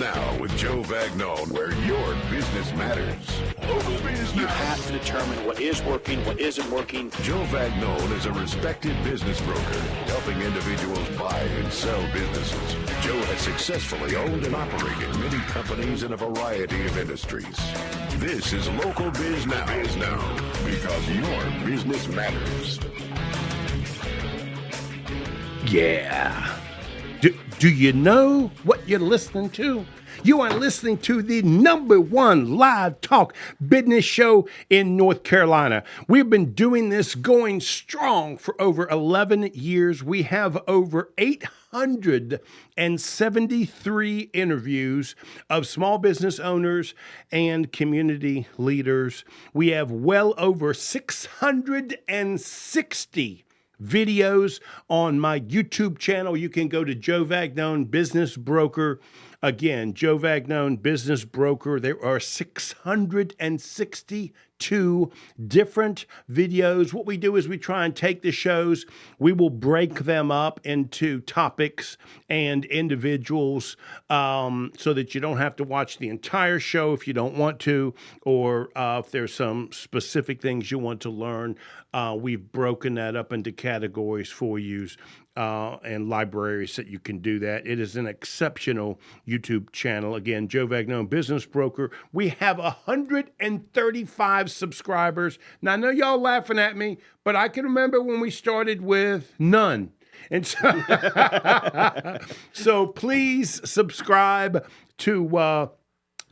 Now with Joe Vagnone, where your business matters. Local Biz Now. You have to determine what is working, what isn't working. Joe Vagnone is a respected business broker, helping individuals buy and sell businesses. Joe has successfully owned and operated many companies in a variety of industries. This is Local Biz Now. Biz Now, because your business matters. Yeah. Do you know what you're listening to? You are listening to the #1 live talk business show in North Carolina. We've been doing this going strong for over 11 years. We have over 873 interviews of small business owners and community leaders. We have well over 660 videos on my YouTube channel. You can go to Joe Vagnone Business Broker. Again, Joe Vagnone Business Broker. There are 662 different videos. What we do is we try and take the shows, we will break them up into topics and individuals so that you don't have to watch the entire show if you don't want to, or if there's some specific things you want to learn. We've broken that up into categories for you and libraries that you can do that. It is an exceptional YouTube channel. Again, Joe Vagnone Business Broker. We have 135 subscribers. Now, I know y'all laughing at me, but I can remember when we started with none. And so, so please subscribe to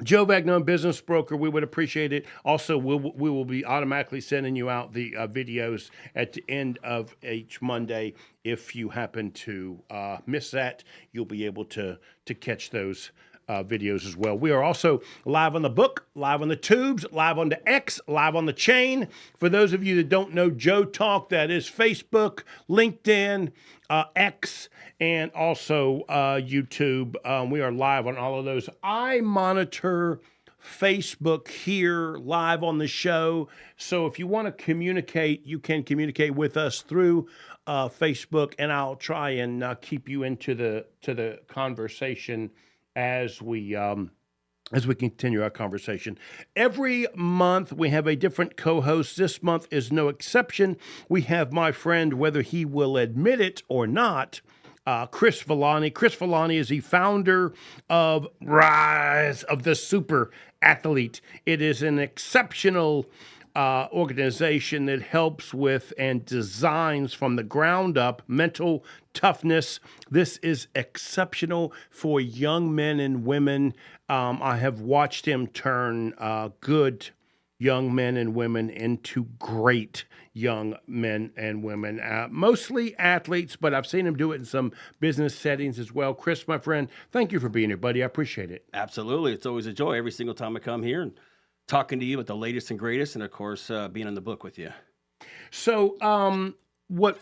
Joe Vagnone Business Broker. We would appreciate it. Also, we will be automatically sending you out the videos at the end of each Monday. If you happen to miss that, you'll be able to catch those videos as well. We are also live on the book, live on the tubes, live on the X, live on the chain. For those of you that don't know Joe Talk, that is Facebook, LinkedIn, X, and also YouTube. We are live on all of those. I monitor Facebook here live on the show. So if you want to communicate, you can communicate with us through Facebook, and I'll try and keep you into the conversation as we continue our conversation. Every month we have a different co-host. This month is no exception. We have my friend, whether he will admit it or not, Chris Villani. Chris Villani is the founder of Rise of the Super Athlete. It is an exceptional organization that helps with and designs from the ground up mental toughness. This is exceptional for young men and women. I have watched him turn good young men and women into great young men and women, mostly athletes, but I've seen him do it in some business settings as well. Chris, my friend, thank you for being here, buddy. I appreciate it. Absolutely. It's always a joy every single time I come here and talking to you with the latest and greatest, and of course, being on the book with you. So, what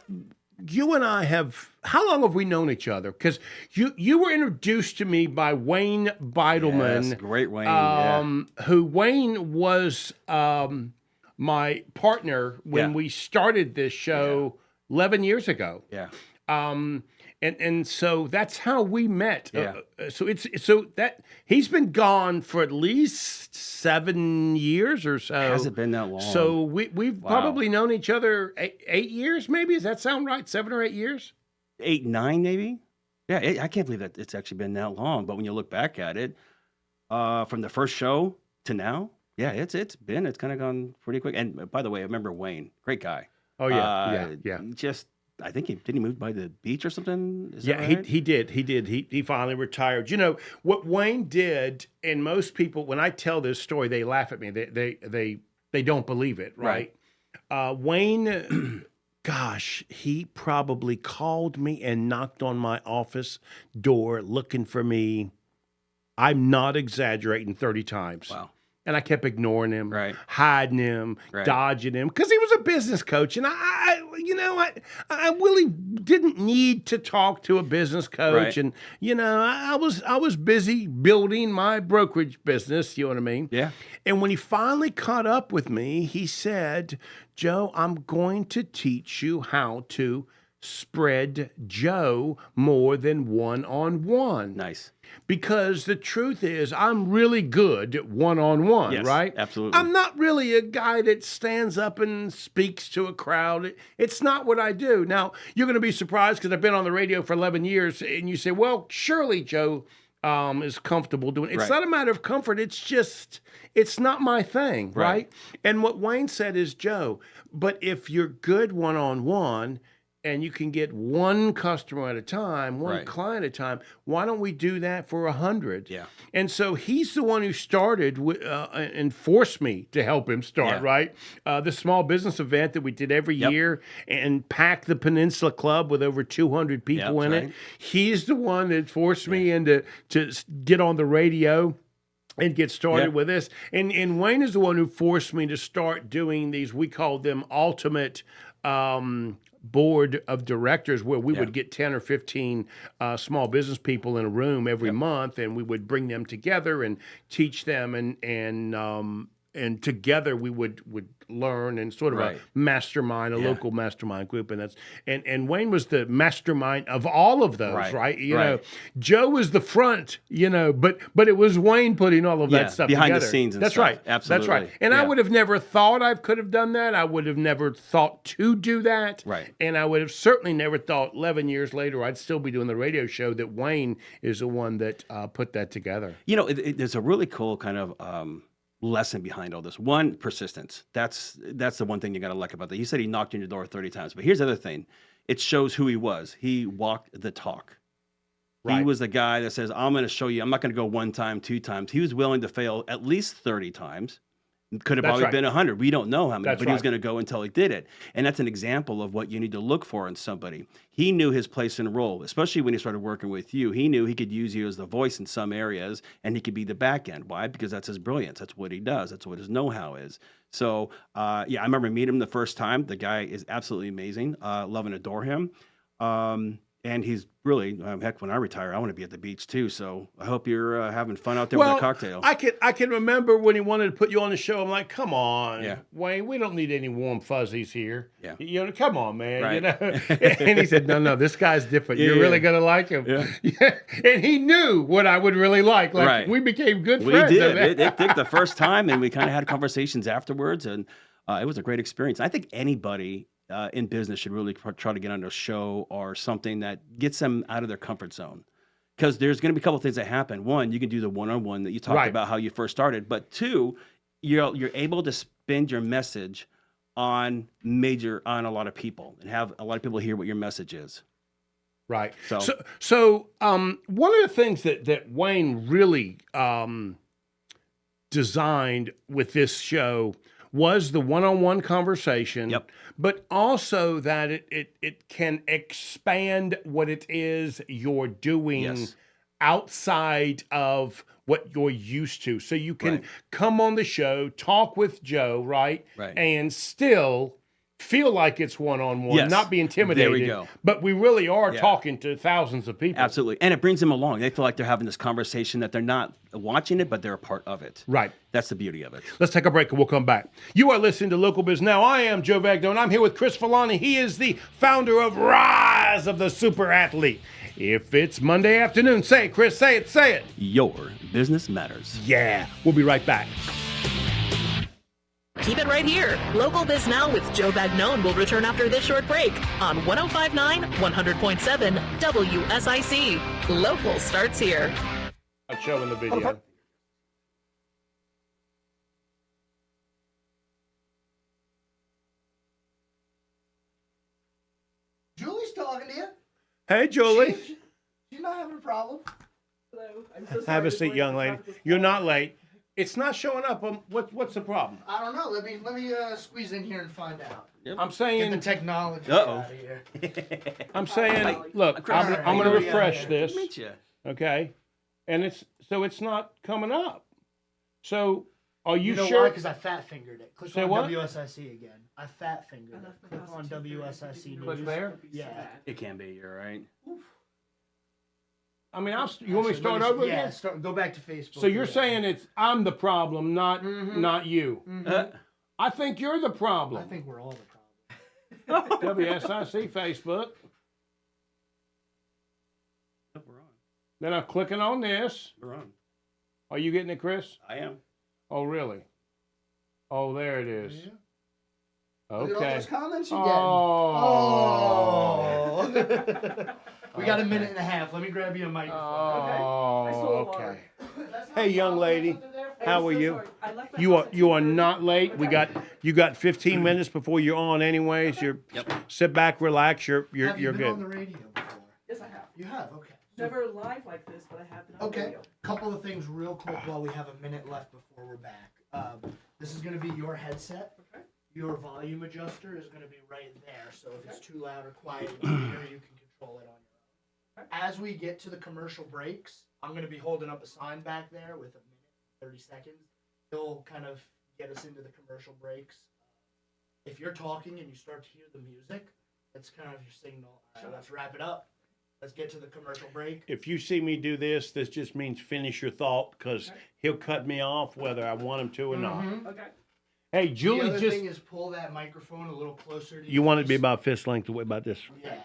you and I have, how long have we known each other? Because you were introduced to me by Wayne Beidelman. Yes, great Wayne. Who Wayne was my partner when we started this show 11 years ago. Yeah. And so that's how we met. Yeah. So that he's been gone for at least 7 years or so. Has it been that long? So we've probably known each other 8 years, maybe. Does that sound right? 7 or 8 years? 8, 9, maybe. Yeah, I can't believe that it's actually been that long. But when you look back at it, from the first show to now, yeah, it's kind of gone pretty quick. And by the way, I remember Wayne, great guy. Oh yeah, yeah. Just, I think did he move by the beach or something? Is Yeah, that right? he did. He finally retired. You know what Wayne did, and most people, when I tell this story, they laugh at me. They don't believe it, right? Wayne, gosh, he probably called me and knocked on my office door looking for me. I'm not exaggerating, 30 times. Wow. And I kept ignoring him, Right. hiding him, dodging him, because he was a business coach. And I really didn't need to talk to a business coach. Right. And, I was busy building my brokerage business, you know what I mean? Yeah. And when he finally caught up with me, he said, Joe, I'm going to teach you how to spread Joe more than one-on-one. Nice. Because the truth is, I'm really good at one-on-one, Yes, right? absolutely. I'm not really a guy that stands up and speaks to a crowd. It's not what I do. Now, you're going to be surprised because I've been on the radio for 11 years, and you say, well, surely Joe is comfortable doing it. It's Right. not a matter of comfort. It's just, it's not my thing, right? And what Wayne said is, Joe, but if you're good one-on-one, and you can get one customer at a time, one Right. client at a time, why don't we do that for 100? Yeah. And so he's the one who started and forced me to help him start, Yeah. right? The small business event that we did every Yep. year and packed the Peninsula Club with over 200 people in that's it. right. He's the one that forced me into to get on the radio and get started Yeah. with this. And Wayne is the one who forced me to start doing these, we call them ultimate board of directors, where we would get 10 or 15 small business people in a room every month, and we would bring them together and teach them, and together we would learn, and sort of Right. a mastermind, a local mastermind group. And that's and Wayne was the mastermind of all of those, right? You know, Joe was the front, but it was Wayne putting all of that stuff behind together. the scenes and that's stuff. right. Absolutely. That's right. And I would have never thought I could have done that. I would have never thought to do that. Right. And I would have certainly never thought 11 years later I'd still be doing the radio show that Wayne is the one that put that together. You know, there's a really cool kind of lesson behind all this. One, persistence. That's the one thing you got to like about that. He said he knocked on your door 30 times, but here's the other thing. It shows who he was. He walked the talk. Right. He was the guy that says, I'm going to show you. I'm not going to go one time, two times. He was willing to fail at least 30 times. Could have That's probably right. been 100. We don't know how many, That's but he was right. going to go until he did it. And that's an example of what you need to look for in somebody. He knew his place and role, especially when he started working with you. He knew he could use you as the voice in some areas, and he could be the back end. Why? Because that's his brilliance. That's what he does. That's what his know-how is. So, I remember meeting him the first time. The guy is absolutely amazing. Love and adore him. And he's really, heck, when I retire, I want to be at the beach too. So I hope you're having fun out there with a cocktail. I can remember when he wanted to put you on the show. I'm like, come on, Yeah. Wayne, we don't need any warm fuzzies here. Yeah. Come on, man. Right. And he said, no, this guy's different. Yeah, You're yeah. really gonna like him. Yeah. And he knew what I would really like. Like Right. we became good We friends. did. It did the first time, and we kind of had conversations afterwards, and it was a great experience. I think anybody in business should really try to get on a show or something that gets them out of their comfort zone. Because there's going to be a couple of things that happen. One, you can do the one-on-one that you talked Right. about how you first started. But two, you're able to spin your message on a lot of people and have a lot of people hear what your message is. Right. So- So one of the things that Wayne really designed with this show was the one-on-one conversation, Yep. but also that it can expand what it is you're doing Yes. outside of what you're used to. So you can Right. come on the show, talk with Joe, right? Right. And still feel like it's one-on-one, Yes. not be intimidated. There we go. But we really are Yeah. talking to thousands of people. Absolutely. And it brings them along. They feel like they're having this conversation, that they're not watching it, but they're a part of it. Right. That's the beauty of it. Let's take a break and we'll come back. You are listening to Local Biz Now. I am Joe Vagno, and I'm here with Chris Villani. He is the founder of Rise of the Super Athlete. If it's Monday afternoon, say it, Chris. Say it. Say it. Your business matters. Yeah. We'll be right back. Keep it right here. Local Biz Now with Joe Bagnone will return after this short break on 105.9, 100.7 WSIC. Local starts here. I'm showing the video. Julie's talking to you. Hey, Julie. She's not having a problem. Have a seat, young lady. You're not late. It's not showing up. What's the problem? I don't know. Let me squeeze in here and find out. I'm Get saying the technology Uh-oh. out of here. I'm saying, look, Chris, I'm going to refresh this, Meet you. okay? And it's not coming up. So, are you You know why? sure? Because I fat fingered it. Click Say on what? WSIC again. I fat fingered it. Click on WSIC Click news. there? Yeah. It can be. You're right. I mean, you want me to start over Yeah. again? Go back to Facebook. So you're again. saying I'm the problem, not you. Uh, I think you're the I problem. think we're all the problem. WSIC Facebook. Then I'm clicking on this. We're on. Are you getting it, Chris? I am. Oh, really? Oh, there it is. Yeah. Okay. Look at all those comments you Oh. get. We got a minute and a half. Let me grab you a microphone. Oh, okay. Hey, young lady, how are you? You are not late. You got 15 minutes before you're on, anyways. You're sit back, relax. You're Have you been good. on the radio before? Yes, I have. You have, okay. Never live like this, but I have been on Okay, radio. couple of things real quick while we have a minute left before we're back. This is going to be your headset. Okay. Your volume adjuster is going to be right there, so if it's too loud or quiet in here, you can control it on your own. As we get to the commercial breaks, I'm going to be holding up a sign back there with a minute, 30 seconds. It'll kind of get us into the commercial breaks. If you're talking and you start to hear the music, that's kind of your signal. All right, let's wrap it up. Let's get to the commercial break. If you see me do this just means finish your thought, because he'll cut me off whether I want him to or not. Okay. Hey, The Julie, other just thing is pull that microphone a little closer to you want it to be about fist length away about this. Yeah.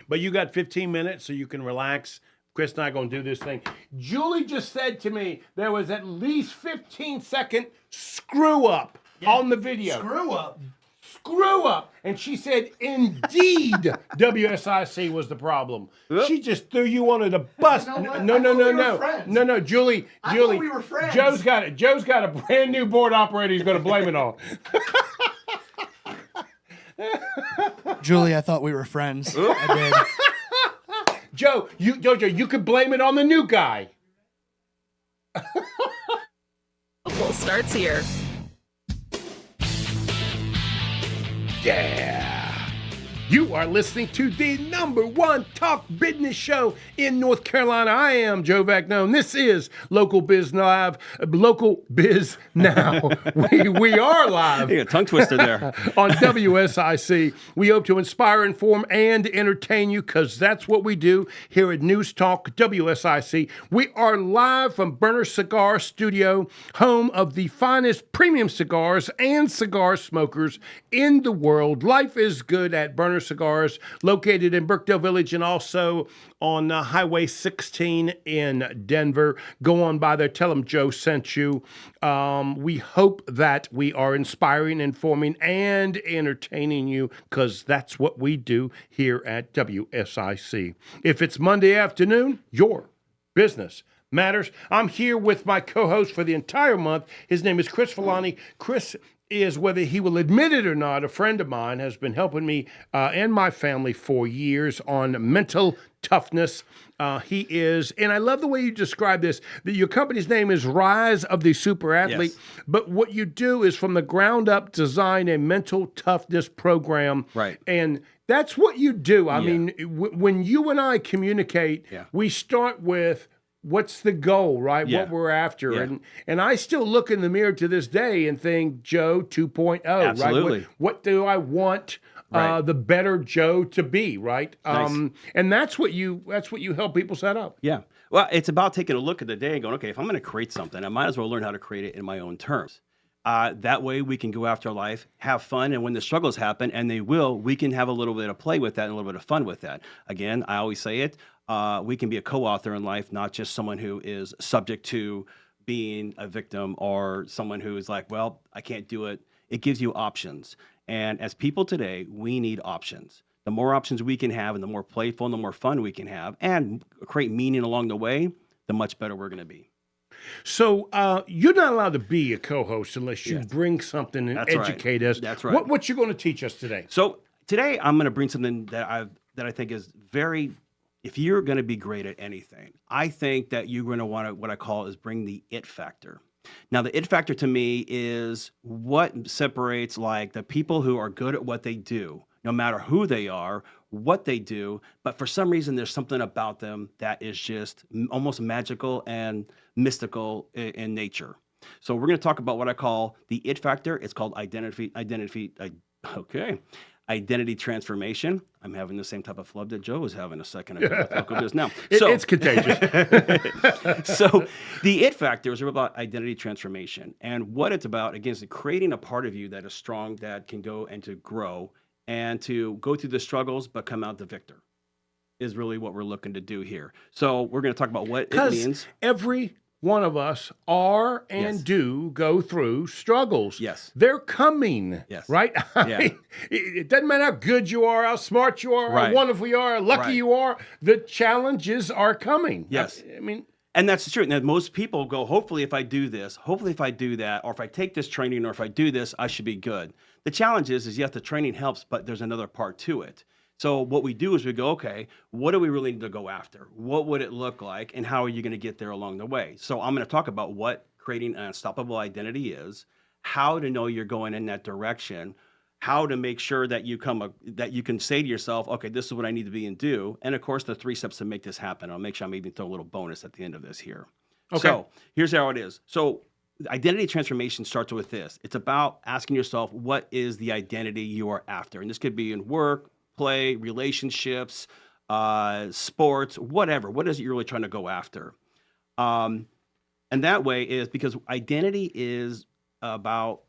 But you got 15 minutes, so you can relax. Chris and I are going to do this thing. Julie just said to me there was at least 15-second screw up on the video. Screw up. Screw up. And she said, indeed, WSIC was the problem. She just threw you under the bus. You know what? No, I no, thought no, we were no. friends. No, Julie. I thought we were friends. Joe's got it. Joe's got a brand new board operator he's going to blame it on. Julie, I thought we were friends. I did. Jojo, you could blame it on the new guy. Local starts here. Yeah. You are listening to the #1 talk business show in North Carolina. I am Joe Vagnone. This is Local Biz Live. Local Biz Now. we are live. You got a tongue twister there. On WSIC. We hope to inspire, inform, and entertain you, because that's what we do here at News Talk WSIC. We are live from Burner Cigar Studio, home of the finest premium cigars and cigar smokers in the world. Life is good at Burner Cigars, located in Brookdale Village and also on Highway 16 in Denver. Go on by there. Tell them Joe sent you. We hope that we are inspiring, informing, and entertaining you, because that's what we do here at WSIC. If it's Monday afternoon, your business matters. I'm here with my co-host for the entire month. His name is Chris Villani. Chris is, whether he will admit it or not, a friend of mine, has been helping me and my family for years on mental toughness. He is, and I love the way you describe this, that your company's name is Rise of the Super Athlete, but what you do is from the ground up design a mental toughness program. Right. And that's what you do. I mean, when you and I communicate, we start with, what's the goal, right? Yeah. What we're after. Yeah. And I still look in the mirror to this day and think, Joe 2.0, Absolutely. right? What do I want the better Joe to be, right? Nice. And that's what you help people set up. Yeah. Well, it's about taking a look at the day and going, okay, if I'm going to create something, I might as well learn how to create it in my own terms. That way we can go after life, have fun, and when the struggles happen, and they will, we can have a little bit of play with that and a little bit of fun with that. Again, I always say it, we can be a co-author in life, not just someone who is subject to being a victim or someone who is like, well, I can't do it. It gives you options. And as people today, we need options. The more options we can have and the more playful and the more fun we can have and create meaning along the way, the much better we're going to be. So you're not allowed to be a co-host unless you bring something and educate us. That's right. What you're going to teach us today? So today I'm going to bring something that I think is very, if you're going to be great at anything, I think that you're going to want to, what I call is bring the it factor. Now, the it factor to me is what separates like the people who are good at what they do, no matter who they are, what they do, but for some reason there's something about them that is just almost magical and mystical in nature. So we're going to talk about what I call the it factor. It's called identity transformation. I'm having the same type of flood that Joe was having a second ago. Look at this now. It's contagious. So the it factor is about identity transformation. And what it's about, again, is creating a part of you that is strong, that can go and to grow and to go through the struggles, but come out the victor. is really what we're looking to do here. So we're going to talk about what it Because means. every one of us are and Yes. do go through struggles. Yes. They're coming. Yes. Right? Yeah. It doesn't matter how good you are, how smart you are, Right. how wonderful you are, how lucky Right. you are. The challenges are coming. Yes. I mean, And that's true. Now, most people go, hopefully, if I do this, hopefully, if I do that, or if I take this training, or if I do this, I should be good. The challenge is yes, the training helps, but there's another part to it. So what we do is we go, okay, what do we really need to go after? What would it look like? And how are you going to get there along the way? So I'm going to talk about what creating an unstoppable identity is, how to know you're going in that direction, how to make sure that that you can say to yourself, okay, this is what I need to be and do. And of course, the 3 steps to make this happen. I'll make sure I'm even throw a little bonus at the end of this here. Okay. So here's how it is. So identity transformation starts with this. It's about asking yourself, what is the identity you are after? And this could be in work, play, relationships, sports, whatever. What is it you're really trying to go after? And that way is because identity is about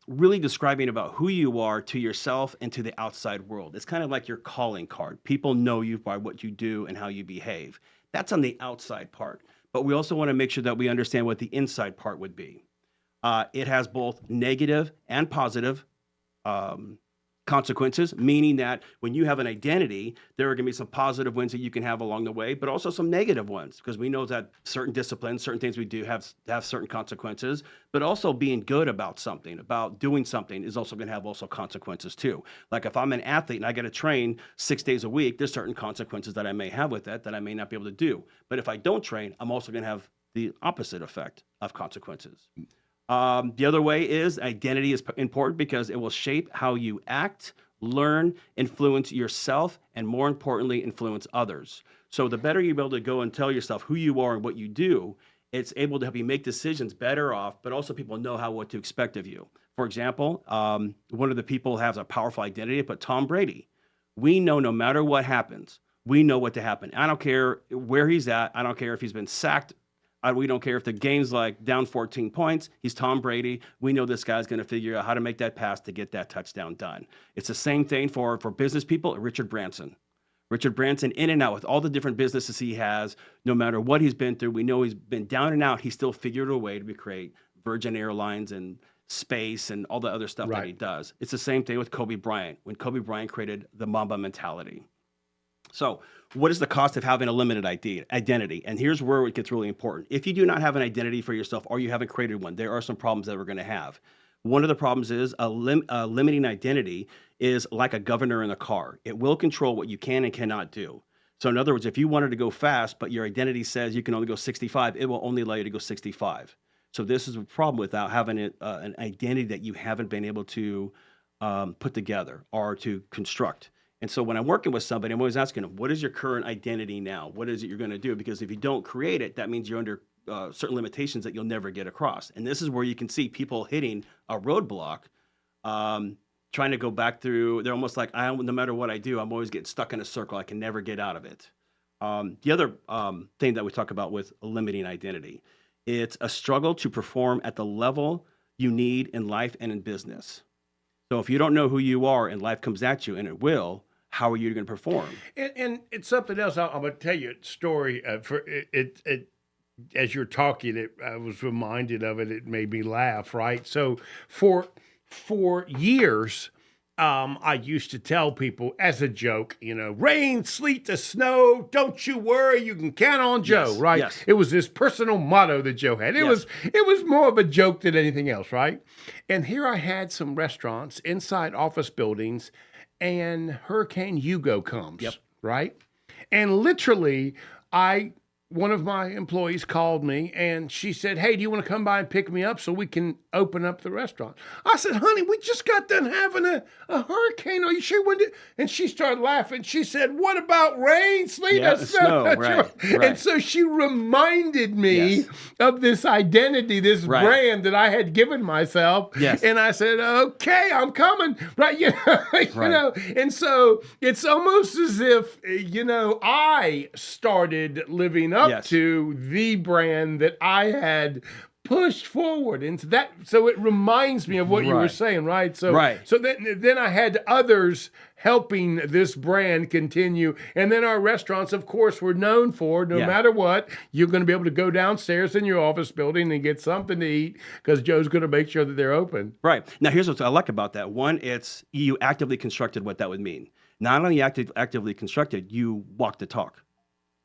really describing about who you are to yourself and to the outside world. It's kind of like your calling card. People know you by what you do and how you behave. That's on the outside part. But we also want to make sure that we understand what the inside part would be. It has both negative and positive consequences, meaning that when you have an identity, there are going to be some positive wins that you can have along the way, but also some negative ones, because we know that certain disciplines, certain things we do have certain consequences, but also being good about something, about doing something is also going to have also consequences too. Like if I'm an athlete and I got to train 6 days a week, there's certain consequences that I may have with that I may not be able to do. But if I don't train, I'm also going to have the opposite effect of consequences. The other way is identity is important because it will shape how you act, learn, influence yourself, and more importantly, influence others. So the better you're able to go and tell yourself who you are and what you do, it's able to help you make decisions better off, but also people know what to expect of you. For example, one of the people has a powerful identity, but Tom Brady. We know no matter what happens, we know what to happen. I don't care where he's at. I don't care if he's been sacked. We don't care if the game's like down 14 points. He's Tom Brady. We know this guy's going to figure out how to make that pass to get that touchdown done. It's the same thing for business people. Richard Branson. Richard Branson, in and out with all the different businesses he has, no matter what he's been through. We know he's been down and out. He still figured a way to create Virgin Airlines and space and all the other stuff that he does. It's the same thing with Kobe Bryant, when Kobe Bryant created the Mamba mentality. So what is the cost of having a limited identity? And here's where it gets really important. If you do not have an identity for yourself or you haven't created one, there are some problems that we're going to have. One of the problems is a limiting identity is like a governor in a car. It will control what you can and cannot do. So in other words, if you wanted to go fast, but your identity says you can only go 65, it will only allow you to go 65. So this is a problem without having an identity that you haven't been able to put together or to construct. And so when I'm working with somebody, I'm always asking them, what is your current identity now? What is it you're going to do? Because if you don't create it, that means you're under certain limitations that you'll never get across. And this is where you can see people hitting a roadblock, trying to go back through. They're almost like, no matter what I do, I'm always getting stuck in a circle. I can never get out of it. The other thing that we talk about with limiting identity, it's a struggle to perform at the level you need in life and in business. So if you don't know who you are and life comes at you, and it will, how are you going to perform? And it's something else. I'm going to tell you a story. As you're talking, I was reminded of it. It made me laugh. Right. So for years, I used to tell people as a joke, rain, sleet, the snow, don't you worry, you can count on Joe. Yes, right. yes. It was this personal motto that Joe had. It was more of a joke than anything else. Right. And here I had some restaurants inside office buildings, and Hurricane Hugo comes, right? And literally, one of my employees called me and she said, hey, do you want to come by and pick me up so we can open up the restaurant? I said, honey, we just got done having a hurricane. Are you sure when did? And she started laughing. She said, what about rain, sleet, and snow? Right. And so she reminded me of this identity, this brand that I had given myself. Yes. And I said, okay, I'm coming. Right. You know, and so it's almost as if, I started living up to the brand that I had pushed forward into that. So it reminds me of what you were Right. saying, right? So, Right. so then I had others helping this brand continue. And then our restaurants, of course, were known for, no Yeah. matter what, you're going to be able to go downstairs in your office building and get something to eat because Joe's going to make sure that they're open. Right. Now, here's what I like about that. One, it's you actively constructed what that would mean. Not only actively constructed, you walk the talk.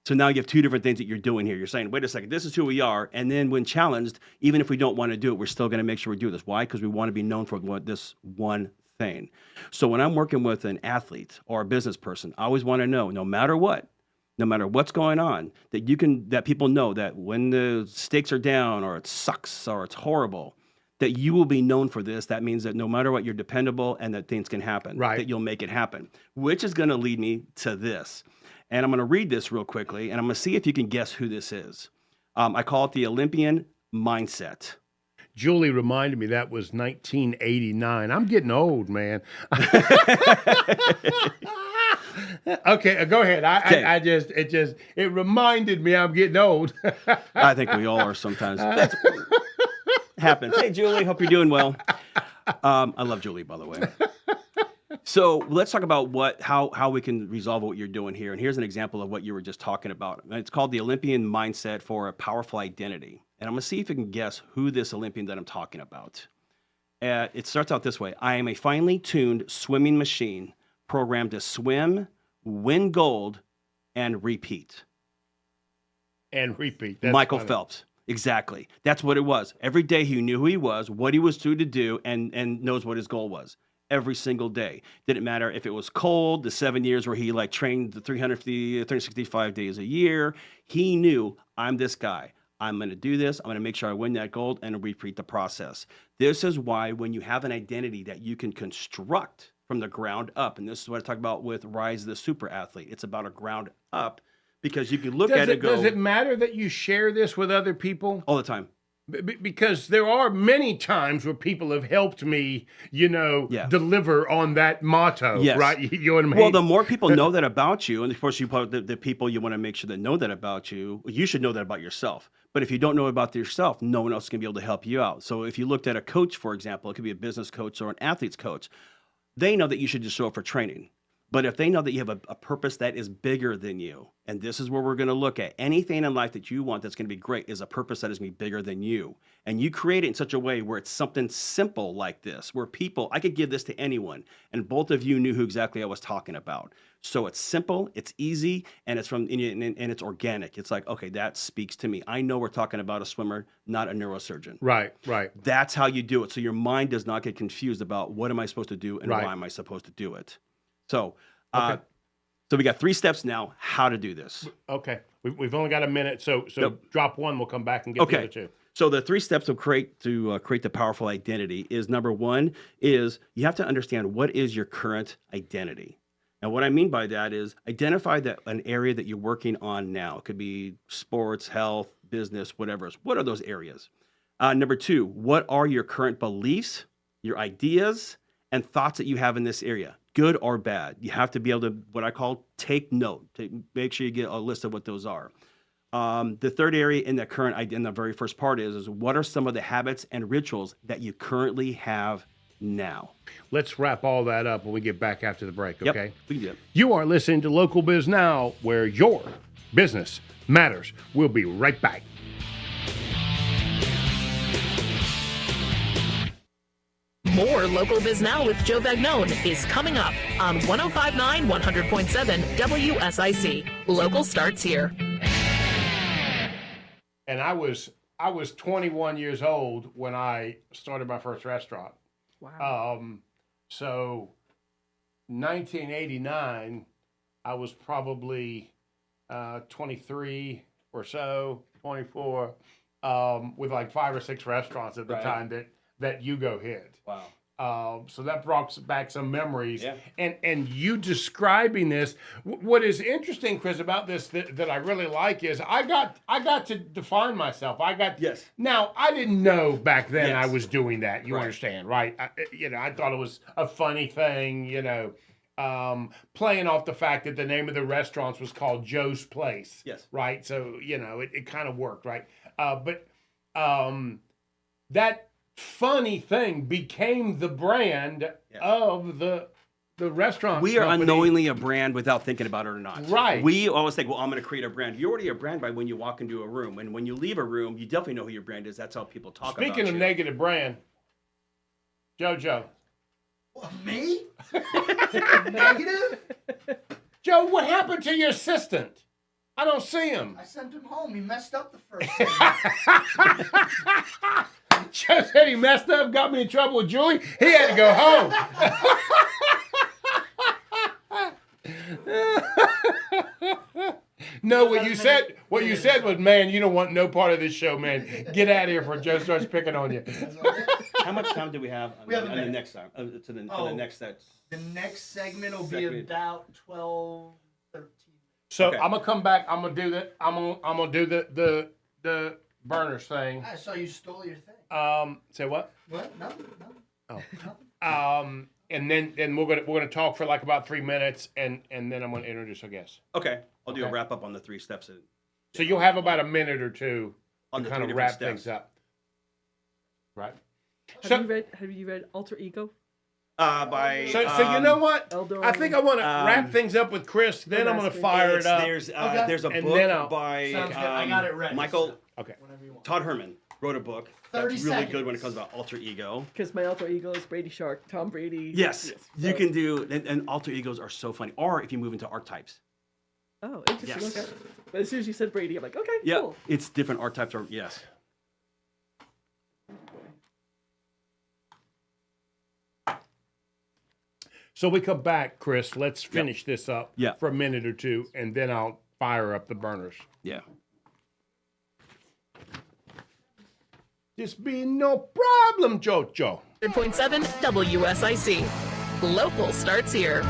So now you have two different things that you're doing here. You're saying, wait a second, this is who we are. And then when challenged, even if we don't want to do it, we're still going to make sure we do this. Why? Because we want to be known for this one thing. So when I'm working with an athlete or a business person, I always want to know, no matter what's going on, that people know that when the stakes are down or it sucks or it's horrible, that you will be known for this. That means that no matter what, you're dependable and that things can happen, Right. that you'll make it happen, which is going to lead me to this. And I'm going to read this real quickly, and I'm going to see if you can guess who this is. I call it the Olympian mindset. Julie reminded me that was 1989. I'm getting old, man. Okay, go ahead. It reminded me I'm getting old. I think we all are sometimes. That's happens. Hey, Julie, hope you're doing well. I love Julie, by the way. So let's talk about how we can resolve what you're doing here. And here's an example of what you were just talking about. It's called the Olympian mindset for a powerful identity. And I'm going to see if you can guess who this Olympian that I'm talking about. It starts out this way. I am a finely tuned swimming machine programmed to swim, win gold, and repeat. And repeat. That's Michael funny. Phelps. Exactly. That's what it was. Every day he knew who he was, what he was due to do, and knows what his goal was. Every single day. Didn't matter if it was cold, the 7 years where he trained the 365 days a year. He knew, I'm this guy. I'm going to do this. I'm going to make sure I win that gold and repeat the process. This is why when you have an identity that you can construct from the ground up, and this is what I talk about with Rise of the Super Athlete. It's about a ground up because you can look at it and go. Does it matter that you share this with other people? All the time. Because there are many times where people have helped me, Yeah. deliver on that motto, Yes. right? You know what I mean? Well, the more people know that about you, and of course, the people you want to make sure that know that about you, you should know that about yourself. But if you don't know about yourself, no one else is going to be able to help you out. So if you looked at a coach, for example, it could be a business coach or an athlete's coach, they know that you should just show up for training. But if they know that you have a purpose that is bigger than you, and this is where we're going to look at anything in life that you want that's going to be great is a purpose that is going to be bigger than you. And you create it in such a way where it's something simple like this, where I could give this to anyone, and both of you knew who exactly I was talking about. So it's simple, it's easy, and it's and it's organic. It's like, okay, that speaks to me. I know we're talking about a swimmer, not a neurosurgeon. Right. That's how you do it. So your mind does not get confused about what am I supposed to do and Right. why am I supposed to do it. So, Okay. So we got 3 steps now how to do this. Okay. We've only got a minute, so Yep. drop one. We'll come back and get the other two. So the 3 steps to create the powerful identity is number 1 is you have to understand what is your current identity. And what I mean by that is identify an area that you're working on now. It could be sports, health, business, whatever. What are those areas? Number 2, what are your current beliefs, your ideas, and thoughts that you have in this area? Good or bad. You have to be able to, what I call, take note. Make sure you get a list of what those are. The third area in the very first part is what are some of the habits and rituals that you currently have now? Let's wrap all that up when we get back after the break, Yep, okay? we can do it. You are listening to Local Biz Now, where your business matters. We'll be right back. More Local Biz Now with Joe Vagnone is coming up on 105.9 100.7 WSIC. Local starts here. And I was 21 years old when I started my first restaurant. Wow. So 1989, I was probably 23 or so, 24, with like 5 or 6 restaurants at the time that Hugo hit. Wow. So that brought back some memories. Yeah. And you describing this, what is interesting, Chris, about this that I really like is I got to define myself. Yes. Now, I didn't know back then Yes. I was doing that. You Right. understand, right? I thought it was a funny thing, playing off the fact that the name of the restaurants was called Joe's Place. Yes. Right. So, it kind of worked, right? that funny thing became the brand of the restaurant. We are company. unknowingly a brand without thinking about it or not. Right. We always think, well, I'm going to create a brand. You're already a brand by when you walk into a room. And when you leave a room, you definitely know who your brand is. That's how people talk about you. Speaking of negative brand, JoJo. What, me? Negative? Joe, what happened to your assistant? I don't see him. I sent him home. He messed up the first segment. Joe said he messed up, got me in trouble with Julie. He had to go home. No, what you said was, man, you don't want no part of this show, man. Get out of here before Joe starts picking on you. How much time do we have on, We have a on the minute. next time? To the next set. The next segment will be about 12, 13. So Okay. I'm gonna come back. I'm gonna do that. I'm gonna do the burners thing. I saw you stole your thing. Say what? What? No. Oh. Nothing. And then we're gonna talk for like about 3 minutes, and then I'm gonna introduce our guest. Okay. I'll do a Okay. wrap up on the 3 steps. So you'll have about a minute or two On to the kind 3 of different wrap things steps. up. Right. Have you read Alter Ego? By So you know what? Eldor. I think I want to wrap things up with Chris. Then I'm going to fire it up. There's Okay. there's a And book then I'll- by Sounds good. I got it ready. Michael Okay. Whenever you want. Todd Herman wrote a book 30 that's really good when it seconds. comes about alter ego. Because my alter ego is Brady Shark, Tom Brady. Yes, you So- can do, and alter egos are so funny. Or if you move into archetypes. Oh, interesting. Yes. Okay. But as soon as you said Brady, I'm like, okay, Yeah, cool. it's different archetypes. Or yes. So we come back, Chris. Let's finish this up Yeah. for a minute or two, and then I'll fire up the burners. Yeah. This be no problem, Jojo. 100.7 WSIC. Local starts here.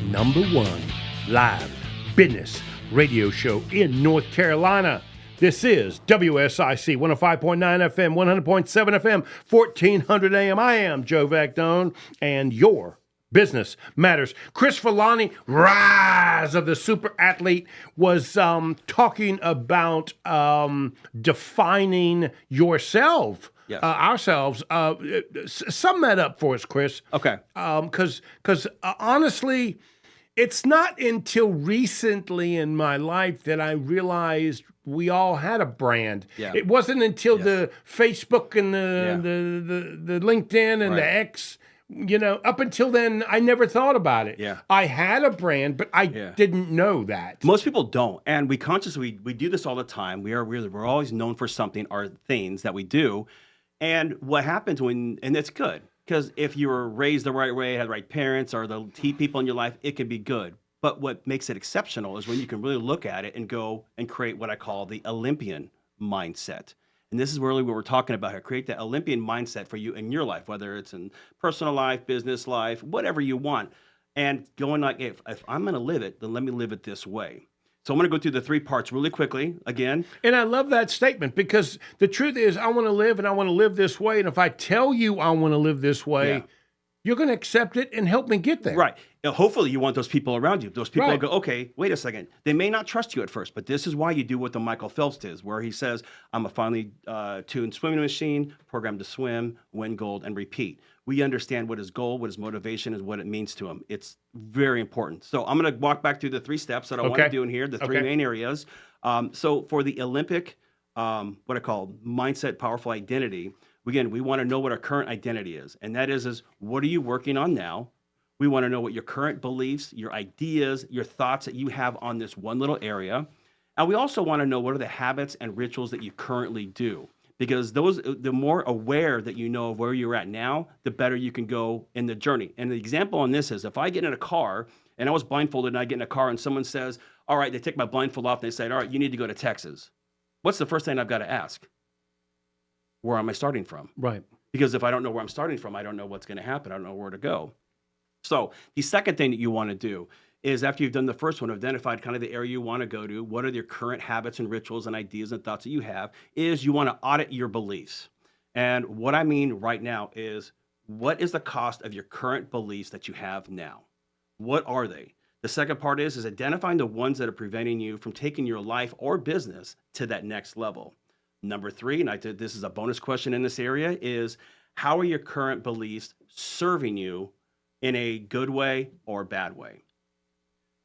Number 1 live business radio show in North Carolina. This is WSIC 105.9 FM, 100.7 FM, 1400 AM. I am Joe Vagdone, and your business matters. Chris Villani, rise of the super athlete, was talking about defining yourself. Yes. Ourselves. Sum that up for us, Chris. Okay. Because honestly, it's not until recently in my life that I realized we all had a brand. Yeah. It wasn't until Yes. the Facebook and Yeah. the LinkedIn and the Right. X. Up until then, I never thought about it. Yeah. I had a brand, but I Yeah. didn't know that. Most people don't, and we consciously we do this all the time. We're always known for something or things that we do, and what happens and it's good because if you were raised the right way, had the right parents or the key people in your life, it can be good. But what makes it exceptional is when you can really look at it and go and create what I call the Olympian mindset. And this is really what we're talking about here. Create that Olympian mindset for you in your life, whether it's in personal life, business life, whatever you want. And going like, if I'm going to live it, then let me live it this way. So I'm going to go through the 3 parts really quickly. Again, And I love that statement because the truth is, I want to live and I want to live this way. And if I tell you I want to live this way, Yeah. you're going to accept it and help me get there. right. Hopefully you want those people around you. Those people Right. go, okay, wait a second. They may not trust you at first, but this is why you do what the Michael Phelps does, where he says, I'm a finely tuned swimming machine, programmed to swim, win gold, and repeat. We understand what his goal, what his motivation is, what it means to him. It's very important. So I'm going to walk back through the 3 steps that I want to Okay. do in here, the 3 Okay. main areas. So for the Olympic, what I call mindset, powerful identity, again, we want to know what our current identity is. And that is what are you working on now? We want to know what your current beliefs, your ideas, your thoughts that you have on this one little area. And we also want to know what are the habits and rituals that you currently do. Because the more aware that you know of where you're at now, the better you can go in the journey. And the example on this is if I get in a car and I was blindfolded and I get in a car and someone says, all right, they take my blindfold off and they say, all right, you need to go to Texas. What's the first thing I've got to ask? Where am I starting from? Right. Because if I don't know where I'm starting from, I don't know what's going to happen. I don't know where to go. So the second thing that you want to do is after you've done the first one, identified kind of the area you want to go to, what are your current habits and rituals and ideas and thoughts that you have, is you want to audit your beliefs. And what I mean right now is what is the cost of your current beliefs that you have now? What are they? The second part is identifying the ones that are preventing you from taking your life or business to that next level. Number 3, and this is a bonus question in this area, is how are your current beliefs serving you in a good way or bad way?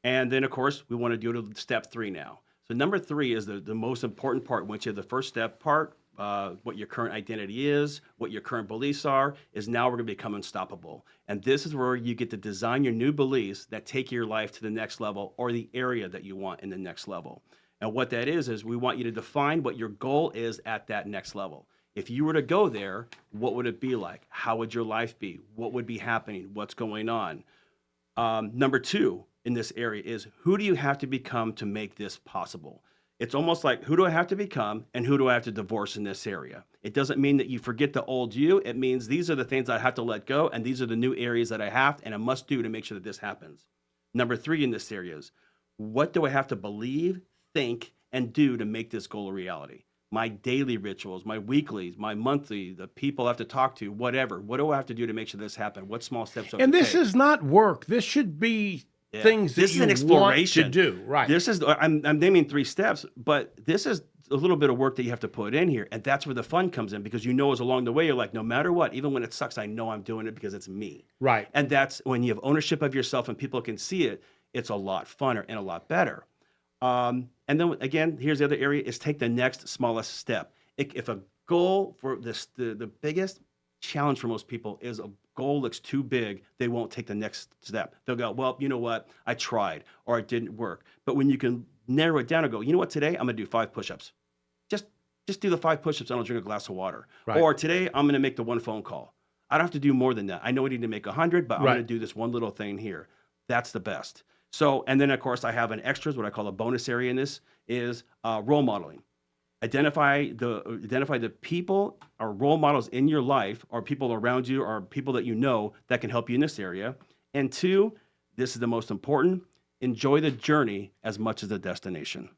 And then, of course, we want to do to step 3 now. So number 3 is the most important part, which is the first step part, what your current identity is, what your current beliefs are, is now we're going to become unstoppable. And this is where you get to design your new beliefs that take your life to the next level or the area that you want in the next level. And what that is we want you to define what your goal is at that next level. If you were to go there, what would it be like? How would your life be? What would be happening? What's going on? Number 2 in this area is who do you have to become to make this possible? It's almost like who do I have to become and who do I have to divorce in this area? It doesn't mean that you forget the old you. It means these are the things I have to let go and these are the new areas that I have and I must do to make sure that this happens. Number 3 in this area is what do I have to believe, think, and do to make this goal a reality? My daily rituals, my weeklies, my monthly, the people I have to talk to, whatever. What do I have to do to make sure this happens? What small steps do I have And to this take? is not work. This should be things that this is you an exploration want to do. Right. This is I'm naming 3 steps, but this is a little bit of work that you have to put in here, and that's where the fun comes in because as along the way you're like, no matter what, even when it sucks, I know I'm doing it because it's me. Right. And that's when you have ownership of yourself and people can see it. It's a lot funner and a lot better. And then again, here's the other area: is take the next smallest step. If a goal for this, the biggest challenge for most people is a goal looks too big, they won't take the next step. They'll go, well, you know what? I tried or it didn't work. But when you can narrow it down and go, you know what? Today I'm going to do 5 push-ups. Just do the 5 push-ups and I'll drink a glass of water. Right. Or today I'm going to make the 1 phone call. I don't have to do more than that. I know I need to make 100, but I'm Right. going to do this one little thing here. That's the best. So, and then of course I have an extras, what I call a bonus area in this is role modeling. Identify the people or role models in your life or people around you or people that you know that can help you in this area. And 2, this is the most important, enjoy the journey as much as the destination.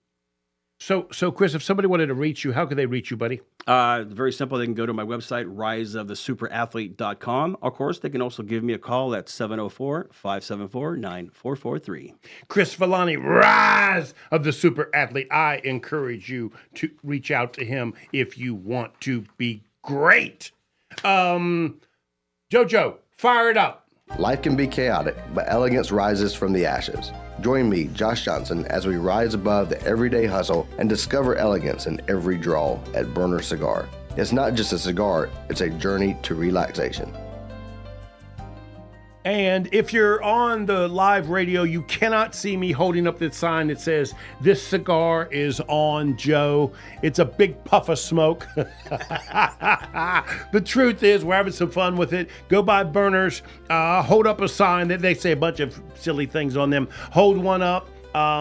So Chris, if somebody wanted to reach you, how could they reach you, buddy? Very simple. They can go to my website, riseofthesuperathlete.com. Of course, they can also give me a call at 704-574-9443. Chris Villani, Rise of the Super Athlete. I encourage you to reach out to him if you want to be great. Jojo, fire it up. Life can be chaotic, but elegance rises from the ashes. Join me, Josh Johnson, as we rise above the everyday hustle and discover elegance in every draw at Burner Cigar. It's not just a cigar, it's a journey to relaxation. And if you're on the live radio, you cannot see me holding up this sign that says, "This cigar is on Joe." It's a big puff of smoke. The truth is, we're having some fun with it. Go by Burners, hold up a sign that they say a bunch of silly things on them. Hold one up.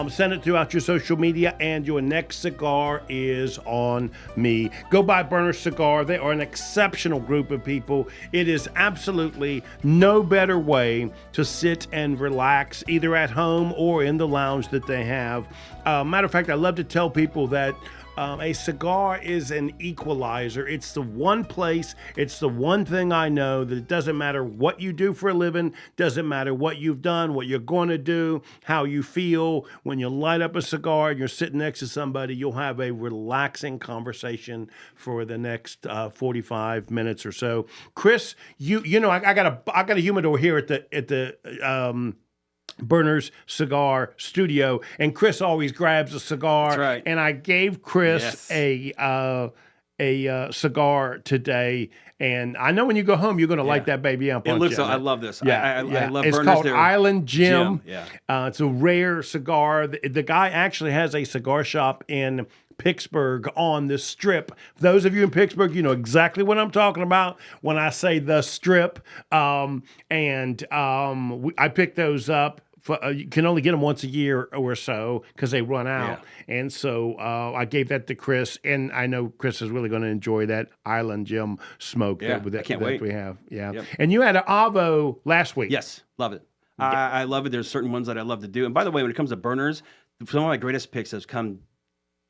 Send it throughout your social media, and your next cigar is on me. Go buy Burner Cigar. They are an exceptional group of people. It is absolutely no better way to sit and relax, either at home or in the lounge that they have. Matter of fact, I love to tell people that a cigar is an equalizer. It's the one place, it's the one thing I know that it doesn't matter what you do for a living, doesn't matter what you've done, what you're going to do, how you feel. When you light up a cigar and you're sitting next to somebody, you'll have a relaxing conversation for the next 45 minutes or so. Chris, you know, I got a humidor here at the Burners Cigar Studio, and Chris always grabs a cigar. That's right. And I gave Chris a cigar today, and I know when you go home you're going to light that baby up. It looks. I love this. I love it's Burners. called Island Jim. Yeah. It's a rare cigar. The guy actually has a cigar shop in Pittsburgh on the Strip. For those of you in Pittsburgh, you know exactly what I'm talking about when I say the Strip. I picked those up. You can only get them once a year or so because they run out. Yeah. And so I gave that to Chris, and I know Chris is really going to enjoy that Island Jim smoke that we have. Yeah. Yep. And you had an Avo last week. Yes, love it. I love it. There's certain ones that I love to do. And by the way, when it comes to Burners, some of my greatest picks have come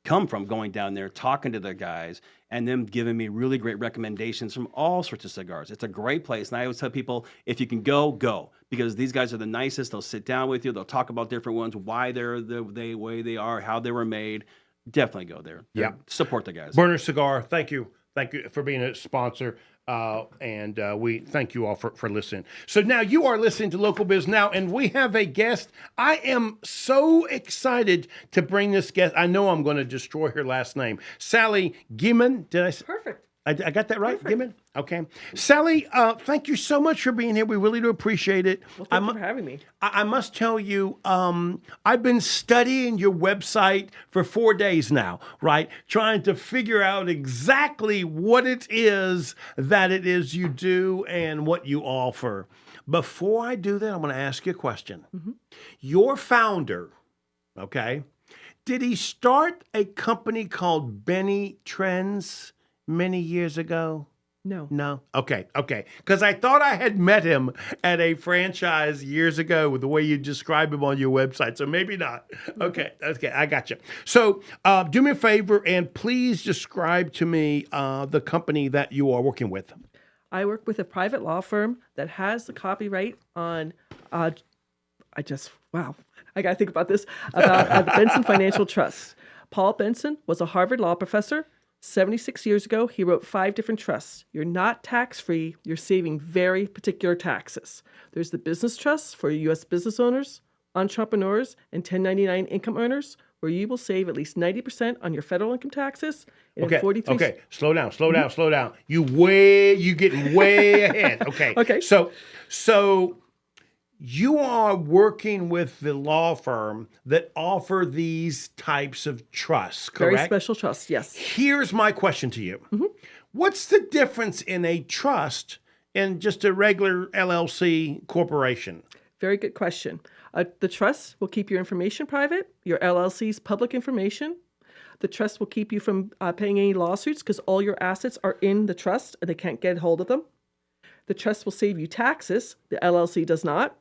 come from going down there, talking to the guys, and them giving me really great recommendations from all sorts of cigars. It's a great place. And I always tell people, if you can go, go. Because these guys are the nicest. They'll sit down with you. They'll talk about different ones, why they're the way they are, how they were made. Definitely go there. Yeah. Support the guys. Burner Cigar, thank you. Thank you for being a sponsor. And we thank you all for listening. So now you are listening to Local Biz Now, and we have a guest. I am so excited to bring this guest. I know I'm going to destroy her last name. Sally Gimon. Did I say? Perfect. I got that right, Perfect. Gimon? Okay. Sally, thank you so much for being here. We really do appreciate it. Well, thank you for having me. I must tell you, I've been studying your website for 4 days now, right? Trying to figure out exactly what it is you do and what you offer. Before I do that, I'm going to ask you a question. Mm-hmm. Your founder, okay, did he start a company called Benny Trends many years ago? No. Okay. Because I thought I had met him at a franchise years ago with the way you describe him on your website. So maybe not. Okay. I got you. So do me a favor and please describe to me the company that you are working with. I work with a private law firm that has the copyright on, I got to think about this, about the Benson Financial Trust. Paul Benson was a Harvard law professor. 76 years ago, he wrote 5 different trusts. You're not tax-free. You're saving very particular taxes. There's the business trusts for U.S. business owners, entrepreneurs, and 1099 income earners, where you will save at least 90% on your federal income taxes. And Okay. 43 Okay. Slow down. You getting way ahead. Okay. Okay. So you are working with the law firm that offer these types of trusts, correct? Very special trusts, yes. Here's my question to you. What's the difference in a trust and just a regular LLC corporation? Very good question. The trust will keep your information private, your LLC's public information. The trust will keep you from paying any lawsuits because all your assets are in the trust and they can't get hold of them. The trust will save you taxes. The LLC does not.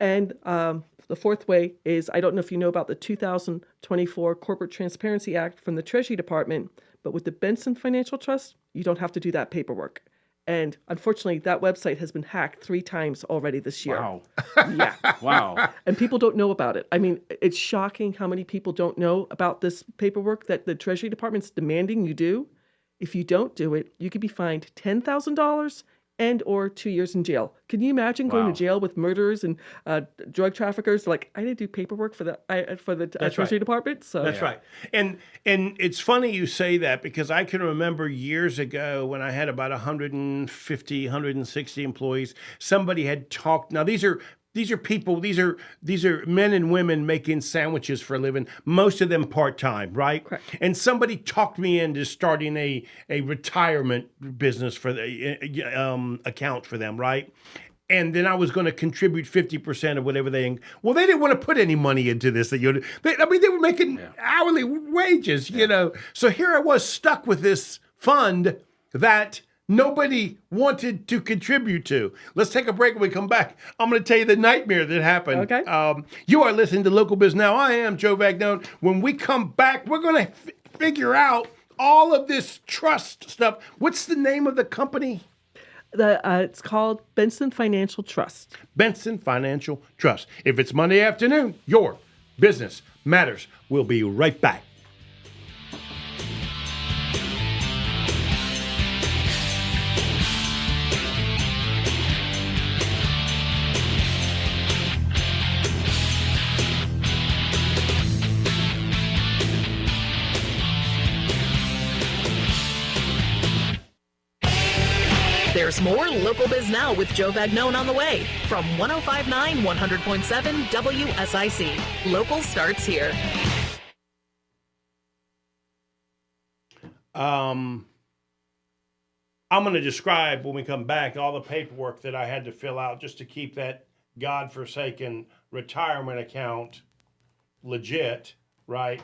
And the fourth way is, I don't know if you know about the 2024 Corporate Transparency Act from the Treasury Department, but with the Benson Financial Trust, you don't have to do that paperwork. And unfortunately, that website has been hacked 3 times already this year. Wow. Yeah. Wow. And people don't know about it. I mean, it's shocking how many people don't know about this paperwork that the Treasury Department's demanding you do. If you don't do it, you could be fined $10,000 and or 2 years in jail. Can you imagine going to jail with murderers and drug traffickers? Like, I didn't do paperwork for the Treasury Department. So That's right. And it's funny you say that because I can remember years ago when I had about 150, 160 employees, somebody had talked. Now these are people, these are men and women making sandwiches for a living, most of them part-time, right? Correct. And somebody talked me into starting a retirement business for the account for them, right? And then I was going to contribute 50% of whatever they didn't want to put any money into this. They were making hourly wages, you know. So here I was stuck with this fund that nobody wanted to contribute to. Let's take a break. When we come back, I'm going to tell you the nightmare that happened. Okay. You are listening to Local Biz Now. I am Joe Vagnone. When we come back, we're going to figure out all of this trust stuff. What's the name of the company? It's called Benson Financial Trust. Benson Financial Trust. If it's Monday afternoon, your business matters. We'll be right back. There's more Local Biz Now with Joe Vagnone on the way from 105.9 100.7 WSIC. Local starts here. I'm going to describe when we come back all the paperwork that I had to fill out just to keep that godforsaken retirement account legit, right?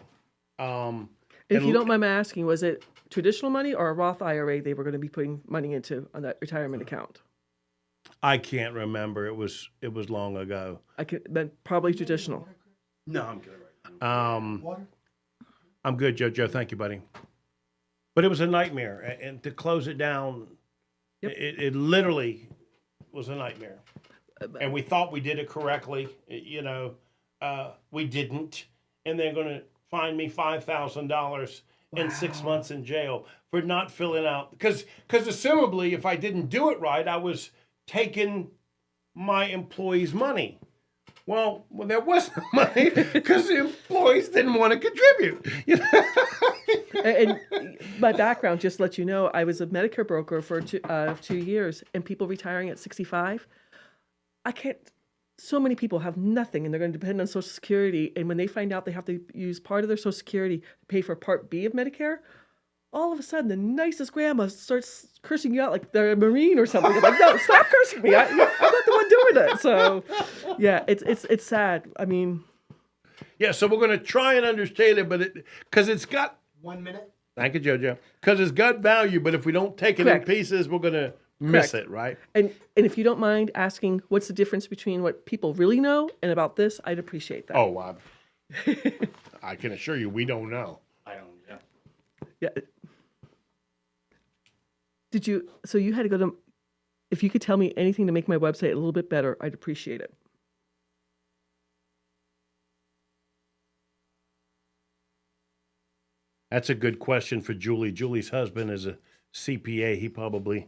If you don't mind me asking, was it traditional money or a Roth IRA they were going to be putting money into on that retirement account? I can't remember. It was long ago. Then probably traditional. No, I'm good right now. I'm good, JoJo. Thank you, buddy. But it was a nightmare. And to close it down, it literally was a nightmare. And we thought we did it correctly. We didn't. And they're going to fine me $5,000 and 6 months in jail for not filling out. Because assumably, if I didn't do it right, I was taking my employees' money. Well, there was no money because the employees didn't want to contribute. And my background, just to let you know, I was a Medicare broker for 2 years, and people retiring at 65. So many people have nothing, and they're going to depend on Social Security. And when they find out they have to use part of their Social Security to pay for Part B of Medicare, all of a sudden, the nicest grandma starts cursing you out like they're a Marine or something. I'm like, no, stop cursing me. I'm not the one doing it. So, yeah, it's sad. I mean. Yeah, so we're going to try and understand it, but because it's got. 1 minute. Thank you, JoJo. Because it's got value, but if we don't take it in pieces, we're going to miss it, right? And if you don't mind asking what's the difference between what people really know and about this, I'd appreciate that. Oh, I can assure you we don't know. I don't. Yeah. So you had to go to, if you could tell me anything to make my website a little bit better, I'd appreciate it. That's a good question for Julie. Julie's husband is a CPA. He probably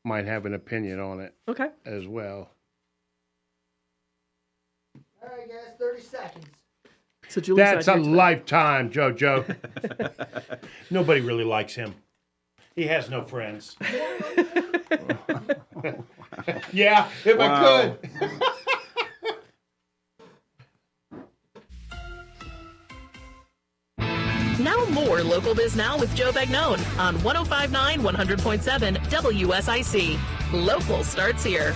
might have an opinion on it as well. All right, guys, 30 seconds. So Julie's That's a lifetime, JoJo. Nobody really likes him. He has no friends. Yeah, if I could. Now more Local Biz Now with Joe Bagnone on 105.9, 100.7 WSIC. Local starts here.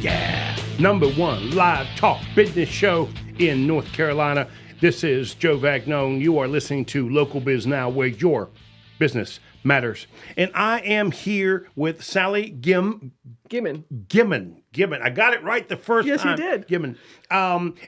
Yeah, #1 live talk business show in North Carolina. This is Joe Bagnone. You are listening to Local Biz Now, where your business matters. And I am here with Sally Gimon. I got it right the first time. Yes, you did. Gimon.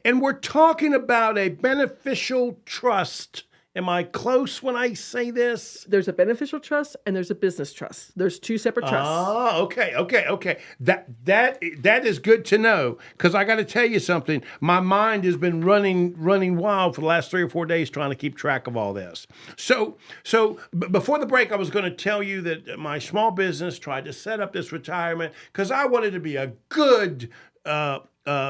And we're talking about a beneficial trust. Am I close when I say this? There's a beneficial trust and there's a business trust. There's two separate trusts. Oh, okay. That is good to know, because I got to tell you something. My mind has been running wild for the last 3 or 4 days trying to keep track of all this. So before the break, I was going to tell you that my small business tried to set up this retirement because I wanted to be a good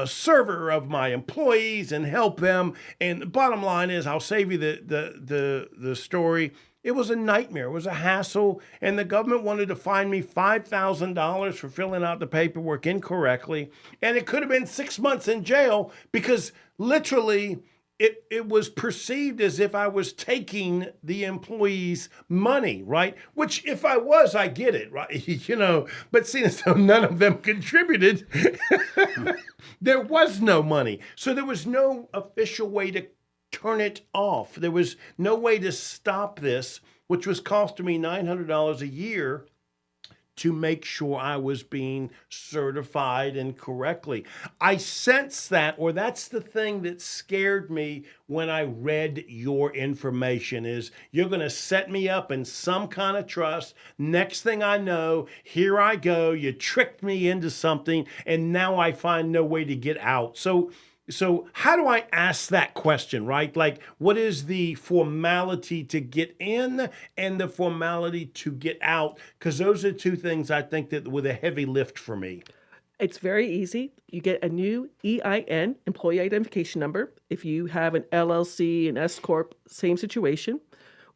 server of my employees and help them. And the bottom line is, I'll save you the story. It was a nightmare. It was a hassle. And the government wanted to fine me $5,000 for filling out the paperwork incorrectly. And it could have been 6 months in jail because literally it was perceived as if I was taking the employees' money, right? Which if I was, I get it, right? But seeing as though none of them contributed, there was no money. So there was no official way to turn it off. There was no way to stop this, which was costing me $900 a year to make sure I was being certified and correctly. I sense that, or that's the thing that scared me when I read your information, is you're going to set me up in some kind of trust. Next thing I know, here I go. You tricked me into something, and now I find no way to get out. So how do I ask that question, right? Like, what is the formality to get in and the formality to get out? Because those are two things I think that were the heavy lift for me. It's very easy. You get a new EIN, Employee Identification Number. If you have an LLC, an S Corp, same situation.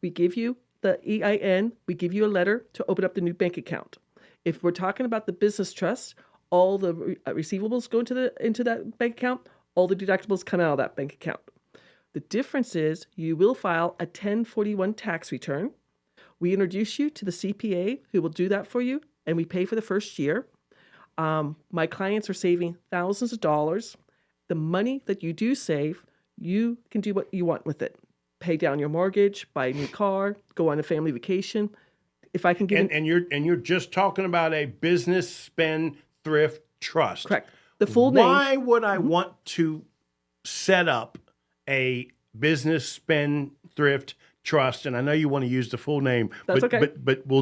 We give you the EIN. We give you a letter to open up the new bank account. If we're talking about the business trust, all the receivables go into that bank account. All the deductibles come out of that bank account. The difference is you will file a 1041 tax return. We introduce you to the CPA who will do that for you, and we pay for the first year. My clients are saving thousands of dollars. The money that you do save, you can do what you want with it. Pay down your mortgage, buy a new car, go on a family vacation. If I can give and you're just talking about a business spendthrift trust. Correct. The full name. Why would I want to set up a business spendthrift trust, and I know you want to use the full name, That's but, okay. but we'll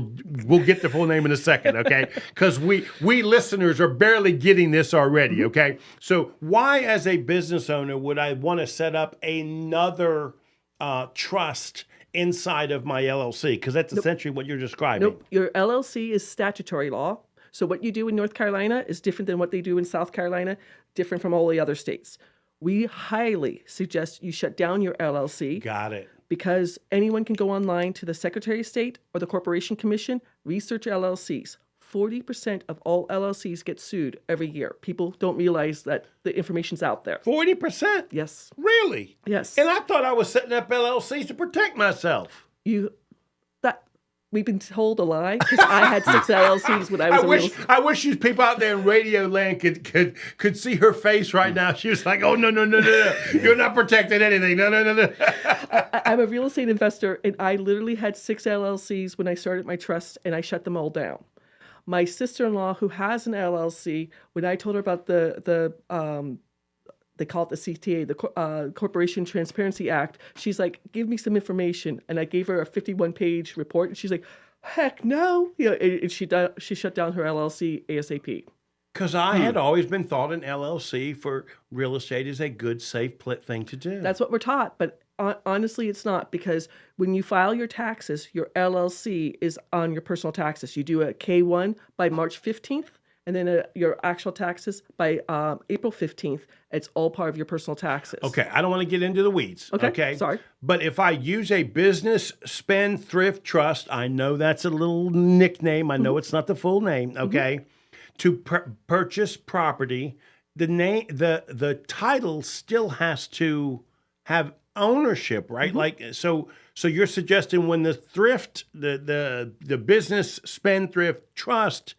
get the full name in a second, okay? Because we listeners are barely getting this already, okay? So why, as a business owner, would I want to set up another trust inside of my LLC? Because that's essentially what you're describing. Nope. Your LLC is statutory law. So what you do in North Carolina is different than what they do in South Carolina, different from all the other states. We highly suggest you shut down your LLC. Got it. Because anyone can go online to the Secretary of State or the Corporation Commission, research LLCs. 40% of all LLCs get sued every year. People don't realize that the information's out there. 40%? Yes. Really? Yes. And I thought I was setting up LLCs to protect myself. We've been told a lie because I had 6 LLCs when I was I wish these people out there in radio land could see her face right now. She was like, "Oh no, you're not protecting anything. No." I'm a real estate investor, and I literally had 6 LLCs when I started my trust, and I shut them all down. My sister-in-law, who has an LLC, when I told her about the they call it the CTA, the Corporation Transparency Act. She's like, give me some information. And I gave her a 51-page report. And she's like, heck no. And she shut down her LLC ASAP. Because I had always been thought an LLC for real estate is a good, safe thing to do. That's what we're taught. But honestly, it's not, because when you file your taxes, your LLC is on your personal taxes. You do a K-1 by March 15th. And then your actual taxes by April 15th. It's all part of your personal taxes. Okay, I don't want to get into the weeds. Okay, sorry. But if I use a business spendthrift trust, I know that's a little nickname. I know it's not the full name. Okay, to purchase property, the title still has to have ownership, right? Like so you're suggesting when the the business spendthrift trust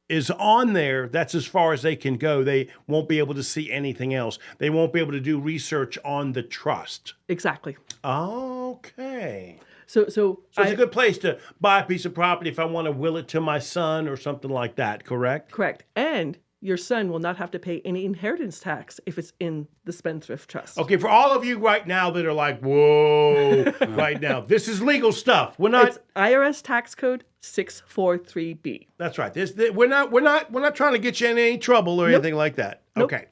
is on there, that's as far as they can go. They won't be able to see anything else. They won't be able to do research on the trust. Exactly. Okay. So it's a good place to buy a piece of property if I want to will it to my son or something like that, correct? Correct. And your son will not have to pay any inheritance tax if it's in the spendthrift trust. Okay, for all of you right now that are like, whoa, right now, this is legal stuff. It's IRS tax code 643B. That's right. We're not trying to get you in any trouble or anything like that. Nope. Okay.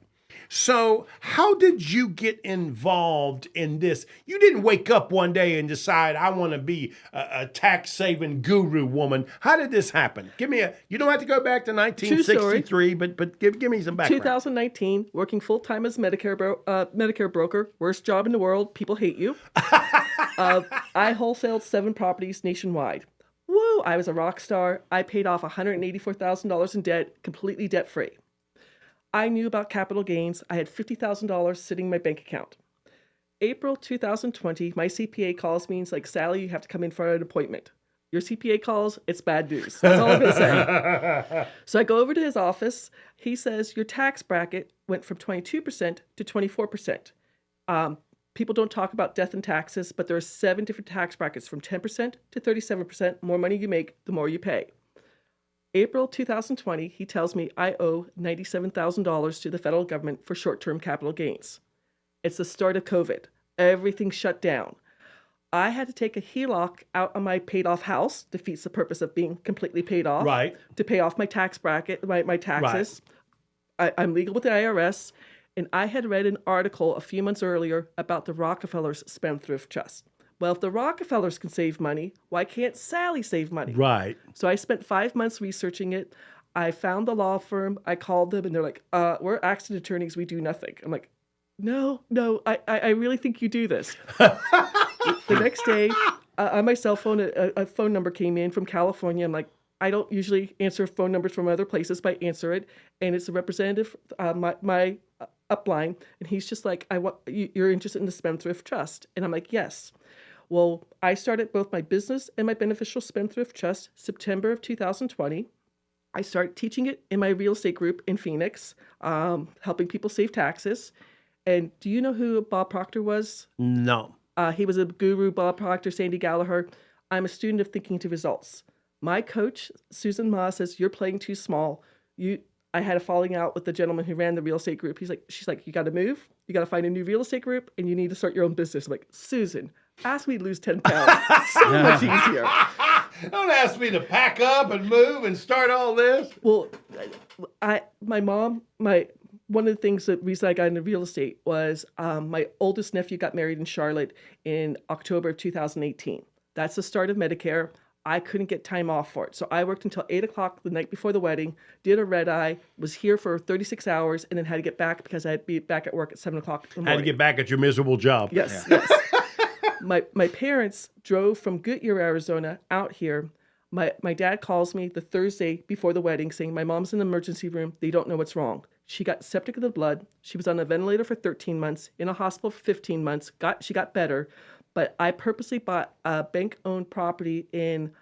So how did you get involved in this? You didn't wake up one day and decide I want to be a tax-saving guru woman. How did this happen? You don't have to go back to 1963, but give me some background. 2019, working full-time as Medicare broker, worst job in the world, people hate you. I wholesaled 7 properties nationwide. Woo, I was a rock star. I paid off $184,000 in debt, completely debt-free. I knew about capital gains. I had $50,000 sitting in my bank account. April 2020, my CPA calls me and is like, Sally, you have to come in for an appointment. Your CPA calls, it's bad news. That's all I'm going to say. So I go over to his office. He says, your tax bracket went from 22% to 24%. People don't talk about death and taxes, but there are 7 different tax brackets from 10% to 37%. The more money you make, the more you pay. April 2020, he tells me I owe $97,000 to the federal government for short-term capital gains. It's the start of COVID. Everything shut down. I had to take a HELOC out on my paid-off house, defeats the purpose of being completely paid off, right, to pay off my tax bracket, my taxes. Right. I'm legal with the IRS, and I had read an article a few months earlier about the Rockefellers Spendthrift Trust. Well, if the Rockefellers can save money, why can't Sally save money? Right. So I spent 5 months researching it. I found the law firm. I called them, and they're like, we're accident attorneys. We do nothing. I'm like, no, I really think you do this. The next day, on my cell phone, a phone number came in from California. I'm like, I don't usually answer phone numbers from other places, but I answer it. And it's a representative, my upline. And he's just like, you're interested in the Spendthrift Trust? And I'm like, yes. Well, I started both my business and my beneficial spendthrift trust September of 2020. I started teaching it in my real estate group in Phoenix, helping people save taxes. And do you know who Bob Proctor was? No. He was a guru, Bob Proctor, Sandy Gallagher. I'm a student of Thinking to Results. My coach, Susan Ma, says, you're playing too small. I had a falling out with the gentleman who ran the real estate group. She's like, you got to move. You got to find a new real estate group, and you need to start your own business. I'm like, Susan, ask me to lose 10 pounds. So much easier. Don't ask me to pack up and move and start all this. Well, my mom, one of the things that reason I got into real estate was my oldest nephew got married in Charlotte in October of 2018. That's the start of Medicare. I couldn't get time off for it. So I worked until 8 o'clock the night before the wedding, did a red eye, was here for 36 hours, and then had to get back because I had to be back at work at 7 o'clock in the morning. Had to get back at your miserable job. Yes. My parents drove from Goodyear, Arizona out here. My dad calls me the Thursday before the wedding saying, my mom's in the emergency room. They don't know what's wrong. She got septic of the blood. She was on a ventilator for 13 months, in a hospital for 15 months. She got better. But I purposely bought a bank-owned property in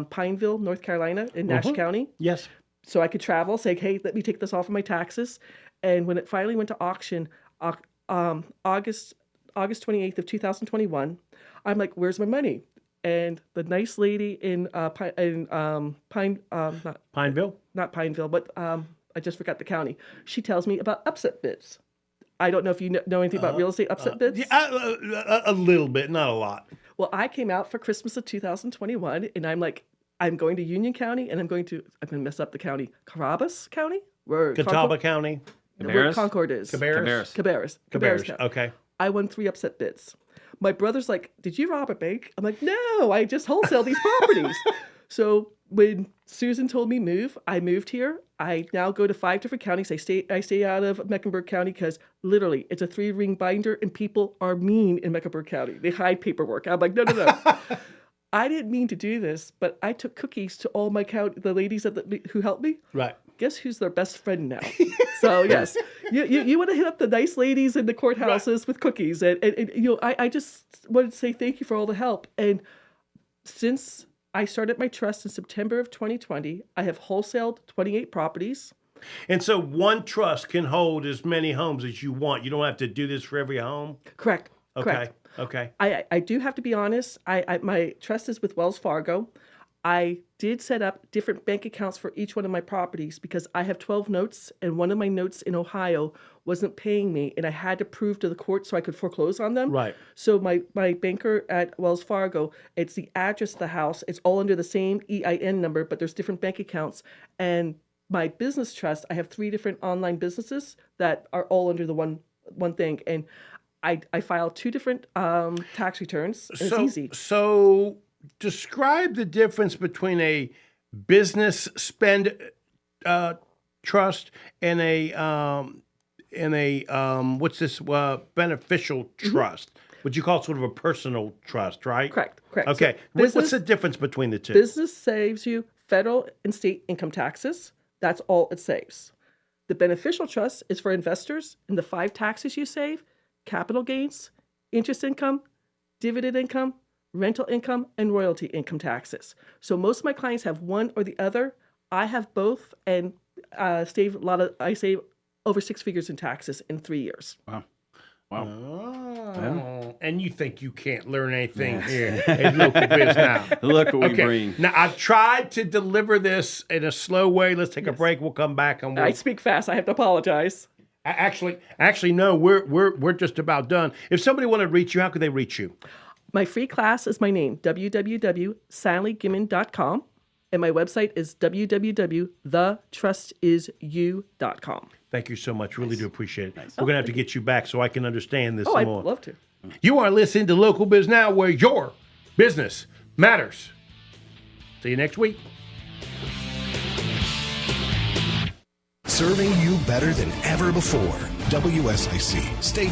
Pineville, North Carolina, in Nash County. Yes. So I could travel, say, hey, let me take this off of my taxes. And when it finally went to auction, August 28th of 2021, I'm like, where's my money? And the nice lady in Pineville, not Pineville, but I just forgot the county. She tells me about upset bids. I don't know if you know anything about real estate upset bids. Yeah, a little bit, not a lot. Well, I came out for Christmas of 2021, and I'm like, I'm going to Union County, and I'm going to mess up the county, Carrabas County, where Catawba County, where Concord is. Cabarrus. Cabarrus County. Okay. I won 3 upset bids. My brother's like, did you rob a bank? I'm like, no, I just wholesale these properties. So when Susan told me move, I moved here. I now go to 5 different counties. I stay out of Mecklenburg County because literally it's a 3-ring binder and people are mean in Mecklenburg County. They hide paperwork. I'm like, no. I didn't mean to do this, but I took cookies to all my the ladies who helped me. Right. Guess who's their best friend now? So yes, you want to hit up the nice ladies in the courthouses with cookies, and I just wanted to say thank you for all the help. And since I started my trust in September of 2020, I have wholesaled 28 properties. And so one trust can hold as many homes as you want. You don't have to do this for every home. Correct. Okay. Correct. Okay. I do have to be honest. My trust is with Wells Fargo. I did set up different bank accounts for each one of my properties because I have 12 notes, and one of my notes in Ohio wasn't paying me, and I had to prove to the court so I could foreclose on them. Right. So my banker at Wells Fargo, it's the address of the house. It's all under the same EIN number, but there's different bank accounts. And my business trust, I have 3 different online businesses that are all under the one thing. And I file 2 different tax returns. And it's easy. So describe the difference between a business spend trust and a what's this beneficial trust? What you call sort of a personal trust, right? Correct. Okay. So What's the difference between the two? Business saves you federal and state income taxes. That's all it saves. The beneficial trust is for investors, and the 5 taxes you save: capital gains, interest income, dividend income, rental income, and royalty income taxes. So most of my clients have one or the other. I have both, and I save over 6 figures in taxes in 3 years. Wow. Oh. And you think you can't learn anything here at Local Biz Now. Look what we bring. Now, I've tried to deliver this in a slow way. Let's take a break. We'll come back. And I speak fast. I have to apologize. Actually, no, we're just about done. If somebody wanted to reach you, how could they reach you? My free class is my name, www.sallygimon.com. And my website is www.thetrustisisyou.com. Thank you so much. Really do appreciate it. We're going to have to get you back so I can understand this I'd more. love to. You are listening to Local Biz Now, where your business matters. See you next week. Serving you better than ever before. WSIC. Stay tuned.